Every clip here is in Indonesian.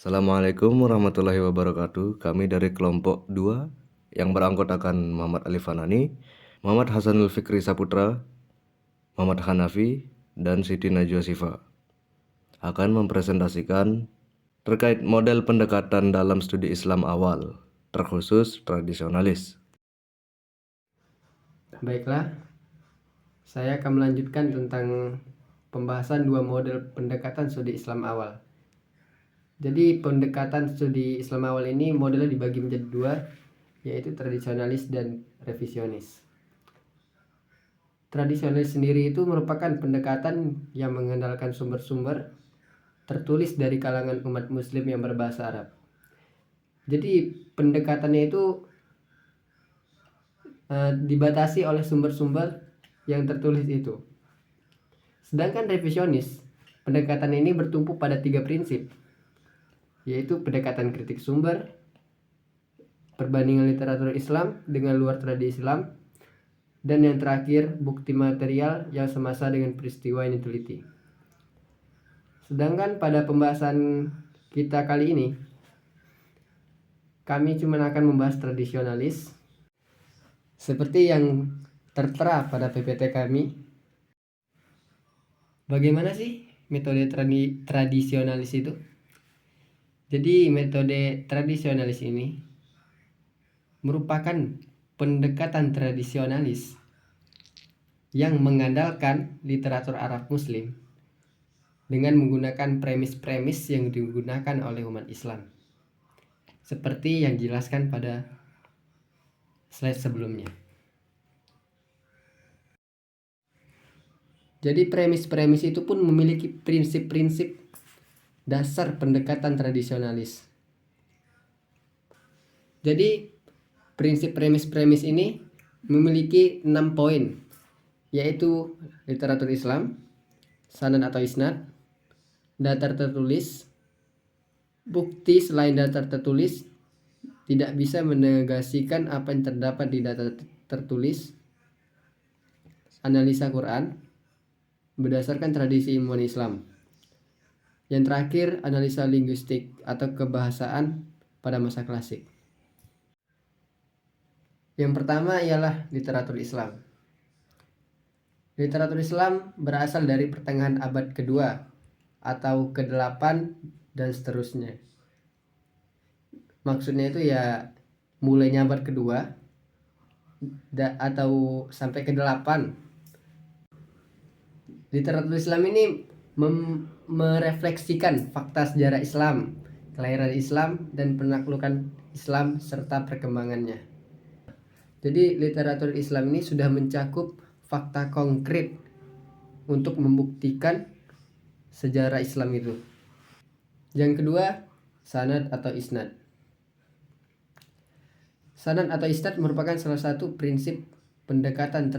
Assalamualaikum warahmatullahi wabarakatuh. Kami dari kelompok 2 yang beranggotakan Muhammad Ali Fanani, Muhammad Hasanul Fikri Saputra, Muhammad Hanafi, dan Siti Najwa Sifa akan mempresentasikan terkait model pendekatan dalam studi Islam awal, terkhusus tradisionalis. Baiklah, saya akan melanjutkan tentang pembahasan dua model pendekatan studi Islam awal. Jadi pendekatan studi Islam awal ini modelnya dibagi menjadi dua, yaitu tradisionalis dan revisionis. Tradisionalis sendiri itu merupakan pendekatan yang mengandalkan sumber-sumber tertulis dari kalangan umat muslim yang berbahasa Arab. Jadi pendekatannya itu dibatasi oleh sumber-sumber yang tertulis itu. Sedangkan revisionis, pendekatan ini bertumpu pada 3 prinsip, yaitu pendekatan kritik sumber, perbandingan literatur Islam dengan luar tradisi Islam, dan yang terakhir bukti material yang semasa dengan peristiwa yang diteliti. Sedangkan pada pembahasan kita kali ini, kami cuma akan membahas tradisionalis seperti yang tertera pada PPT kami. Bagaimana sih metode tradisionalis itu? Jadi metode tradisionalis ini merupakan pendekatan tradisionalis yang mengandalkan literatur Arab Muslim dengan menggunakan premis-premis yang digunakan oleh umat Islam, seperti yang dijelaskan pada slide sebelumnya. Jadi premis-premis itu pun memiliki prinsip-prinsip dasar pendekatan tradisionalis. Jadi prinsip premis-premis ini memiliki 6 poin, yaitu literatur Islam, sanad atau isnad, datar tertulis, bukti selain datar tertulis, tidak bisa menegasikan apa yang terdapat di datar tertulis, analisa Quran berdasarkan tradisi ilmuwan Islam. Yang terakhir, analisa linguistik atau kebahasaan pada masa klasik. Yang pertama ialah literatur Islam. Literatur Islam berasal dari pertengahan abad kedua atau ke-8 dan seterusnya. Maksudnya itu ya mulainya abad kedua atau sampai ke-8. Literatur Islam ini merefleksikan fakta sejarah Islam, kelahiran Islam, dan penaklukan Islam serta perkembangannya. Jadi literatur Islam ini sudah mencakup fakta konkret untuk membuktikan sejarah Islam itu. Yang kedua, sanad atau isnad. Sanad atau isnad merupakan salah satu prinsip pendekatan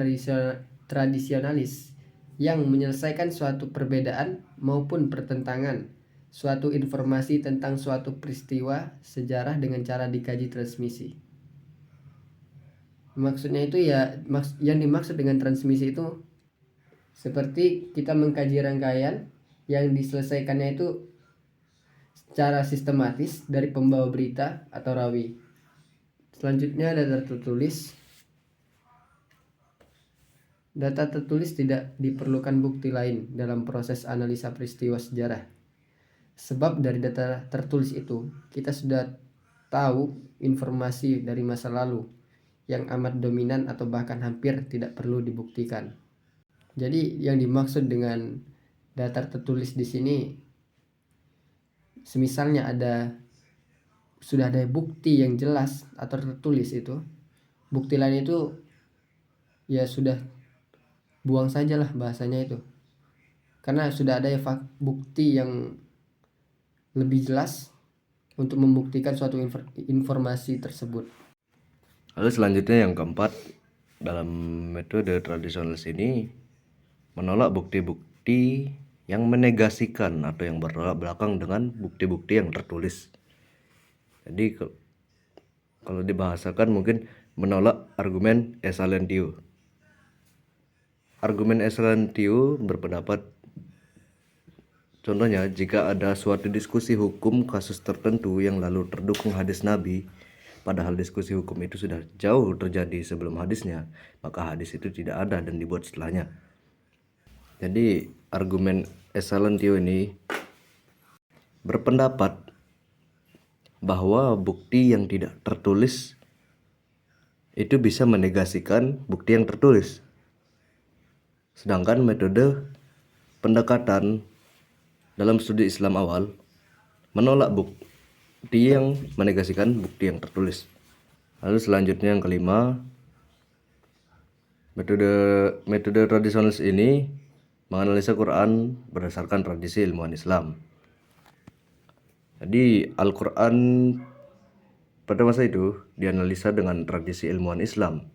tradisionalis yang menyelesaikan suatu perbedaan maupun pertentangan suatu informasi tentang suatu peristiwa sejarah dengan cara dikaji transmisi. Maksudnya itu ya, yang dimaksud dengan transmisi itu seperti kita mengkaji rangkaian yang diselesaikannya itu secara sistematis dari pembawa berita atau rawi. Selanjutnya datar tertulis. Data tertulis tidak diperlukan bukti lain dalam proses analisa peristiwa sejarah. Sebab dari data tertulis itu, kita sudah tahu informasi dari masa lalu yang amat dominan atau bahkan hampir tidak perlu dibuktikan. Jadi yang dimaksud dengan data tertulis di sini, semisalnya sudah ada bukti yang jelas atau tertulis itu, bukti lain itu ya sudah buang sajalah bahasanya itu, karena sudah ada bukti yang lebih jelas untuk membuktikan suatu informasi tersebut. Lalu selanjutnya yang keempat, dalam metode tradisionalis ini menolak bukti-bukti yang menegasikan atau yang bertolak belakang dengan bukti-bukti yang tertulis. Jadi kalau dibahasakan mungkin menolak argumen esalentio. Argumen esalentio berpendapat Contohnya, jika ada suatu diskusi hukum kasus tertentu yang lalu terdukung hadis Nabi, padahal diskusi hukum itu sudah jauh terjadi sebelum hadisnya, maka hadis itu tidak ada dan dibuat setelahnya. Jadi, argumen Essalentio ini berpendapat bahwa bukti yang tidak tertulis itu bisa menegasikan bukti yang tertulis. Sedangkan metode pendekatan dalam studi Islam awal menolak bukti yang menegasikan bukti yang tertulis. Lalu selanjutnya yang kelima, metode tradisionalis ini menganalisa Quran berdasarkan tradisi ilmuwan Islam. Jadi Al-Quran pada masa itu dianalisa dengan tradisi ilmuwan Islam.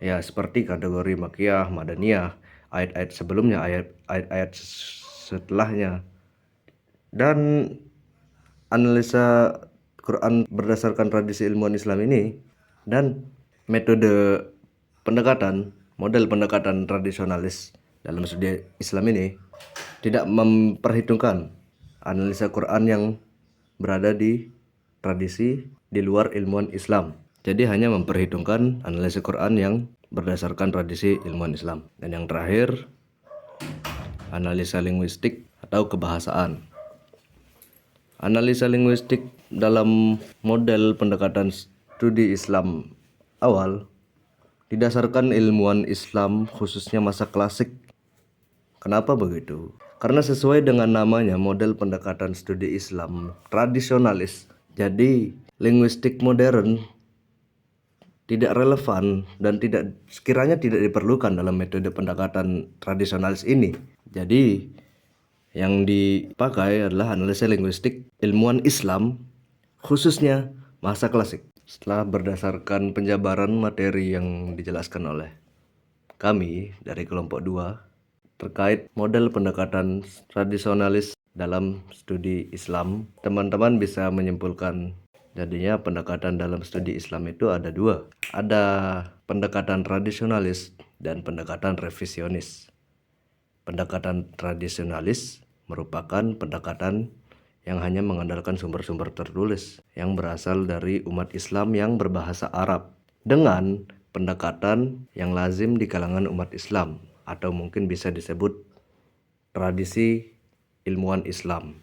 Ya, seperti kategori Makkiyah, Madaniyah, ayat-ayat sebelumnya, ayat-ayat setelahnya. Dan analisa Quran berdasarkan tradisi ilmuwan Islam ini dan metode pendekatan, model pendekatan tradisionalis dalam studi Islam ini tidak memperhitungkan analisa Quran yang berada di tradisi di luar ilmuwan Islam. Jadi hanya memperhitungkan analisa Quran yang berdasarkan tradisi ilmuwan Islam. Dan yang terakhir, analisa linguistik atau kebahasaan. Analisa linguistik dalam model pendekatan studi Islam awal didasarkan ilmuwan Islam khususnya masa klasik. Kenapa begitu? Karena sesuai dengan namanya model pendekatan studi Islam tradisionalis. Jadi linguistik modern tidak relevan dan sekiranya tidak diperlukan dalam metode pendekatan tradisionalis ini. Jadi yang dipakai adalah analisa linguistik ilmuwan Islam khususnya masa klasik. Setelah berdasarkan penjabaran materi yang dijelaskan oleh kami dari kelompok 2 terkait model pendekatan tradisionalis dalam studi Islam, teman-teman bisa menyimpulkan jadinya pendekatan dalam studi Islam itu ada dua. Ada pendekatan tradisionalis dan pendekatan revisionis. Pendekatan tradisionalis merupakan pendekatan yang hanya mengandalkan sumber-sumber tertulis yang berasal dari umat Islam yang berbahasa Arab dengan pendekatan yang lazim di kalangan umat Islam atau mungkin bisa disebut tradisi ilmuwan Islam.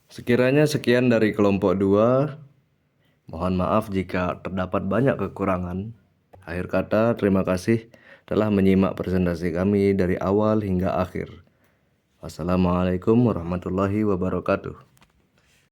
Sekiranya sekian dari kelompok 2. Mohon maaf jika terdapat banyak kekurangan. Akhir kata, terima kasih telah menyimak presentasi kami dari awal hingga akhir. Wassalamualaikum warahmatullahi wabarakatuh.